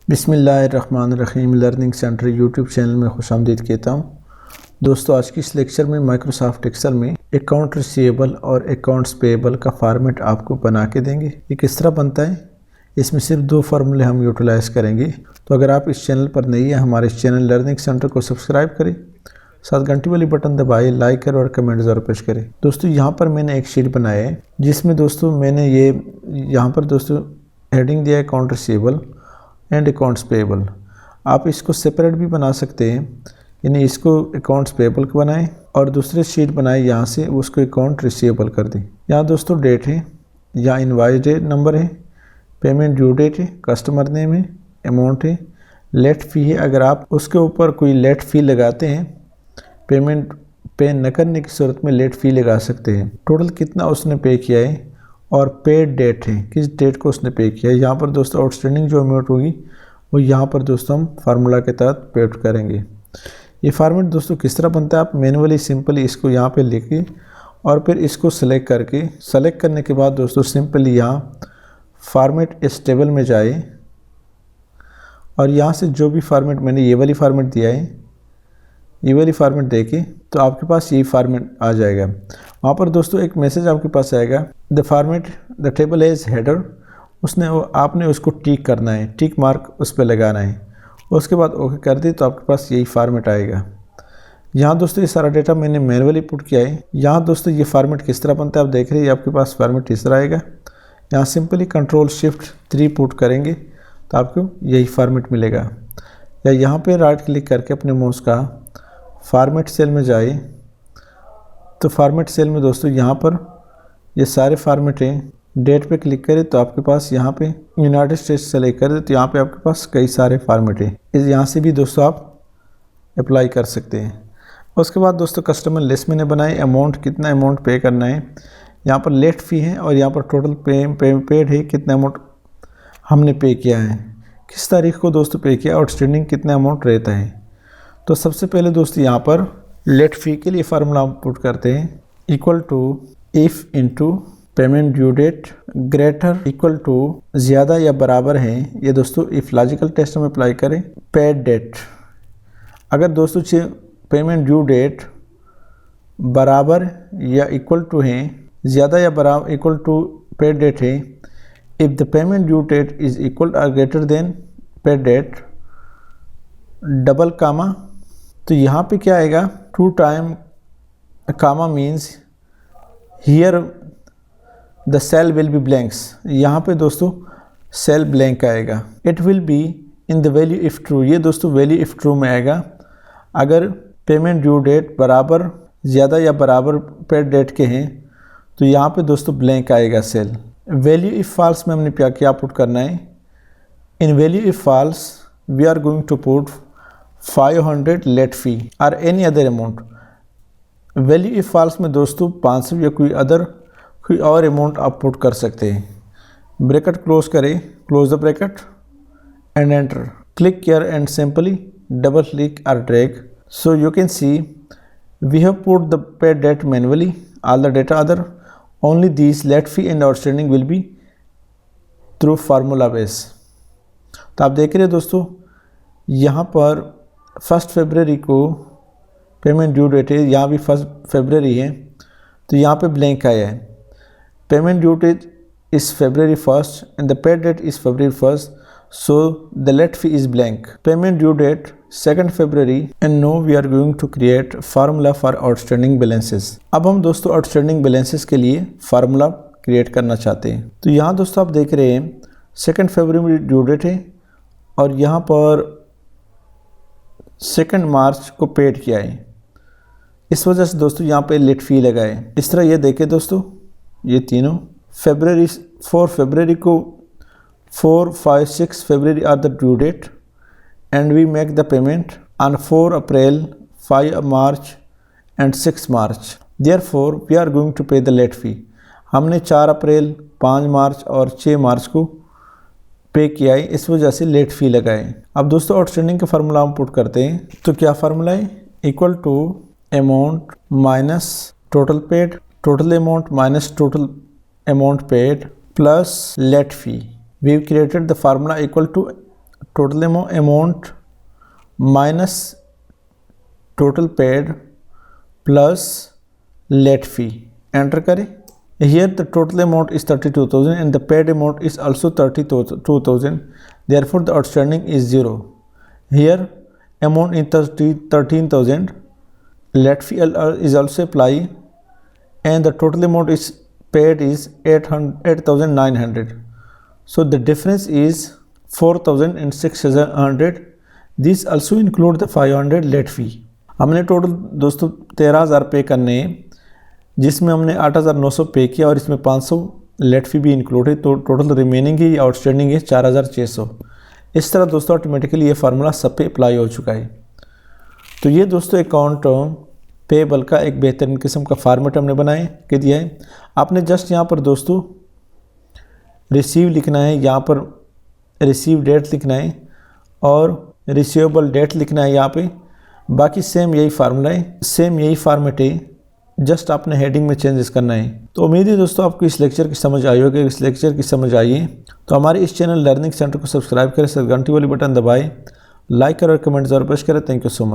बिस्मिल्लाहिर्रहमानिर्रहीम learning centre YouTube channel में खुशामदीद कहता हूँ। दोस्तों, आज की इस लेक्चर में माइक्रोसॉफ्ट एक्सेल में अकाउंट रिसीवेबल और अकाउंट्स पेएबल का फॉर्मेट आपको बना के देंगे। ये किस तरह बनता है, इसमें सिर्फ दो फार्मूले हम यूटिलाइज़ करेंगे। तो अगर आप इस चैनल पर नई है, हमारे इस चैनल लर्निंग सेंटर को सब्सक्राइब करें, साथ घंटी वाली बटन दबाए, लाइक करें और कमेंट ज़रूर पेश करें। दोस्तों, यहाँ पर मैंने एक शीट बनाया है जिसमें दोस्तों मैंने यहाँ पर दोस्तों हेडिंग दिया है account receivable and accounts payable. आप इसको सेपरेट भी बना सकते हैं, यानी इसको अकाउंट्स पेएबल को बनाएं और दूसरे शीट बनाए यहाँ से उसको अकाउंट रिसीवेबल कर दें। यहाँ दोस्तों डेट है, यहाँ इनवाइस डेट नंबर है, पेमेंट ड्यू डेट है, कस्टमर नेम है, अमाउंट है, लेट फ़ी है। अगर आप उसके ऊपर कोई लेट फ़ी लगाते हैं, पेमेंट पे न करने की सूरत में लेट फ़ी लगा सकते हैं। टोटल कितना उसने पे किया है और पेड डेट है, किस डेट को उसने पे किया है। यहाँ पर दोस्तों आउटस्टैंडिंग जो अमाउंट होगी वो यहाँ पर दोस्तों हम फार्मूला के तहत पेड करेंगे। ये फार्मेट दोस्तों किस तरह बनता है, आप मैनुअली सिंपली इसको यहाँ पे लिखिए और फिर इसको सेलेक्ट करने के बाद दोस्तों सिंपली यहाँ फार्मेट इस टेबल में जाए और यहाँ से जो भी फार्मेट मैंने ये वाली फार्मेट दिया है, ये वाली फार्मेट देके तो आपके पास यही फार्मेट आ जाएगा। वहाँ पर दोस्तों एक मैसेज आपके पास आएगा, the format the table as header. आपने उसको टिक करना है, टिक मार्क उस पर लगाना है। उसके बाद ओके कर दी तो आपके पास यही फार्मेट आएगा। यहाँ दोस्तों ये सारा डेटा मैंने मैनुअली पुट किया है। यहाँ दोस्तों ये फार्मेट किस तरह बनता है आप देख रहे हैं, आपके पास फार्मेट इस तरह आएगा। यहाँ सिंपली Ctrl+Shift+3 पुट करेंगे तो आपको यही फार्मेट मिलेगा। या यहाँ पे राइट क्लिक करके अपने माउस का फार्मेट सेल में जाए तो फार्मेट सेल में दोस्तों यहाँ पर ये सारे फार्मेट हैं। डेट पे क्लिक करें तो आपके पास यहाँ पे यूनाइटेड स्टेट्स सेलेक्ट करें तो यहाँ पे आपके पास कई सारे फार्मेट हैं। इस यहाँ से भी दोस्तों आप अप्लाई कर सकते हैं। उसके बाद दोस्तों कस्टमर लिस्ट मैंने बनाई, अमाउंट कितना अमाउंट पे करना है, यहाँ पर लेट फ़ी है और यहाँ पर टोटल पेड है, कितना अमाउंट हमने पे किया है, किस तारीख को दोस्तों पे किया, आउटस्टैंडिंग कितना अमाउंट रहता है। तो सबसे पहले दोस्तों यहाँ पर लेट फ़ी के लिए फार्मूला हम पुट करते हैं, equal to if into payment due date greater equal to ज़्यादा या बराबर है। ये दोस्तों इफ़ लॉजिकल टेस्ट में अप्लाई करें पेड डेट। अगर दोस्तों पेमेंट ड्यू डेट बराबर या इक्वल टू है, ज़्यादा या बराबर इक्वल टू पेड डेट है, if the payment due date is equal और greater than paid date double comma, तो यहाँ पे क्या आएगा, two time comma means here the cell will be blanks. यहाँ पे दोस्तों सेल ब्लैंक आएगा। It will be in the value if true, ये दोस्तों वैल्यू इफ़ ट्रू में आएगा। अगर पेमेंट ड्यू डेट बराबर ज़्यादा या बराबर पेड डेट के हैं तो यहाँ पे दोस्तों ब्लैंक आएगा सेल। वैल्यू इफ़ फॉल्स में हमने क्या पुट करना है, in value if false we are going to put 500 late fee और any other amount. Value if false में दोस्तों 500 या कोई और अमाउंट आप पुट कर सकते हैं। ब्रैकेट क्लोज करें, close the bracket and enter, click here and simply double click और drag. So you can see we have put the paid date manually, all the data other, only this late fee and outstanding will be through formula base. तो आप देख रहे हैं दोस्तों यहाँ पर 1 फरवरी को पेमेंट ड्यू डेट है, यहाँ भी 1 फरवरी है तो यहाँ पे ब्लैंक आया है। Payment due date is February 1st and the paid date is February 1st, so the late fee is blank. Payment due date 2nd February and now we are going to create formula for outstanding balances. अब हम दोस्तों outstanding balances के लिए formula create करना चाहते हैं। तो यहाँ दोस्तों आप देख रहे हैं 2nd February ड्यू डेट है और यहाँ पर 2nd मार्च को पेड किया है, इस वजह से दोस्तों यहाँ पे लेट फ़ी लगा है। इस तरह ये देखें दोस्तों, ये तीनों 4 फरवरी को 4, 5, 6 February are the due date and we make the payment on 4 April, 5 March and 6 March. Therefore we are going to pay the late fee. हमने 4 अप्रैल, 5 मार्च और 6 मार्च को पे किया है, इस वजह से लेट फ़ी लगा है। अब दोस्तों आउटस्टैंडिंग का फार्मूला हम पुट करते हैं। तो क्या फार्मूला है, equal to amount minus total paid, total amount minus total amount paid plus late fee. We created the formula equal to total amount minus total paid plus late fee, enter करें। Here the total amount is 32,000 and the paid amount is also 32,000. Therefore the outstanding is 0. Here amount is 13,000. Late fee is also applied and the total amount is paid is 8,900. So the difference is 4,000 and 600. This also include the 500 late fee. हमने total दोस्तों 13,000 पे करने, जिसमें हमने 8,900 पे किया और इसमें 500 लेट फी भी इंक्लूड है, तो टोटल रिमेनिंग है या आउटस्टैंडिंग है 4,600। इस तरह दोस्तों ऑटोमेटिकली ये फार्मूला सब पे अप्लाई हो चुका है। तो ये दोस्तों अकाउंट पेबल का एक बेहतरीन किस्म का फार्मेट हमने बनाए के दिया है। आपने जस्ट यहाँ पर दोस्तों रिसीव लिखना है, यहाँ पर रिसीव डेट लिखना है और रिसीवेबल डेट लिखना है यहाँ पे। बाकी सेम यही फार्मूला है, सेम यही फार्मेट है, जस्ट आपने हेडिंग में चेंजेस करना है। तो उम्मीद है दोस्तों आपको इस लेक्चर की समझ आई होगी। इस लेक्चर की समझ आई है तो हमारे इस चैनल लर्निंग सेंटर को सब्सक्राइब करें, साथ घंटी वाली बटन दबाएं, लाइक करें और कमेंट जरूर पेश करें। Thank you so much.